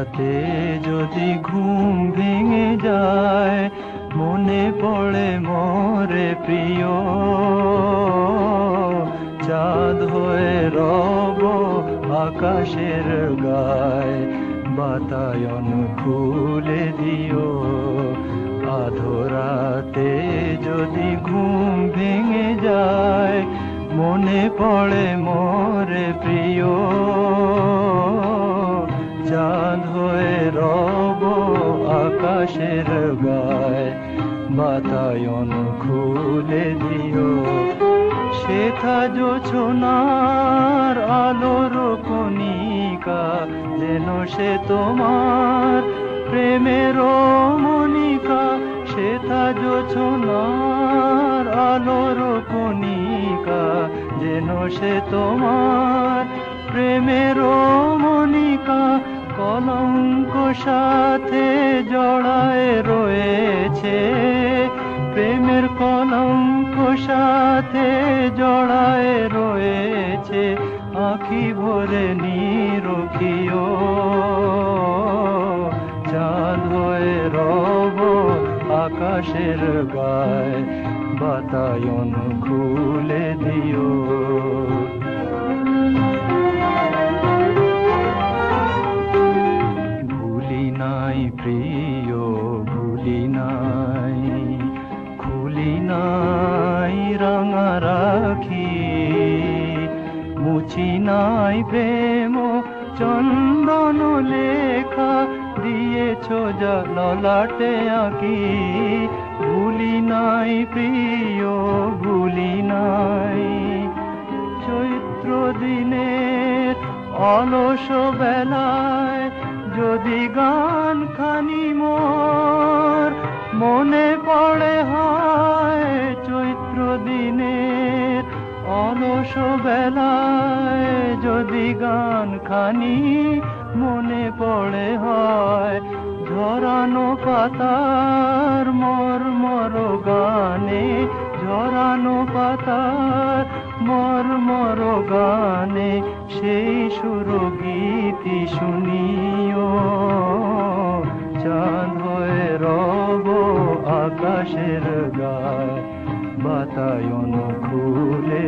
রাতে যদি ঘুম ভেঙে যায়, মনে পড়ে মোরে প্রিয়, চাঁদ হয়ে রব আকাশের গায়, বাতায়ন খুলে দিও। আধরাতে যদি ঘুম ভেঙে যায়, মনে পড়ে মোরে প্রিয়, চাঁদ হয়ে রব আকাশের গায়, বাতায়ন খুলে দিও। সেথা জোছনার আলোর কণিকা, যেন সে তোমার প্রেমের মনিকা। সেথা জোছনার আলোর কণিকা, যেন সে তোমার প্রেমের মনিকা। কলঙ্ক সাথে জড়ায় রয়েছে, প্রেমের কলঙ্ক সাথে জড়ায় রয়েছে। আঁখি ভরে নিরখিও, চাঁদ হয়ে রব আকাশের গায়, বাতায়ন খুলে দিও। ভুলি নাই প্রিয়, ভুলি নাই, খুলি নাই রাঙা রাখি, মুছি নাই প্রেম চন্দন লেখা, দিয়েছ যা ললাটে আঁকি। ভুলি নাই প্রিয়, ভুলি নাই, চৈত্র দিনের অলস বেলায় যদি গান খানি মোর মনে পড়ে হয়। চৈত্র দিনের অলস বেলায় যদি গান খানি মনে পড়ে হয়। ঝরানো পাতার মর্মর গানে, ঝরানো পাতার মর্মর গানে, সেই সুরগীতি শুনিও। চাঁদ হয়ে রব আকাশের গায়, বাতায়ন খুলে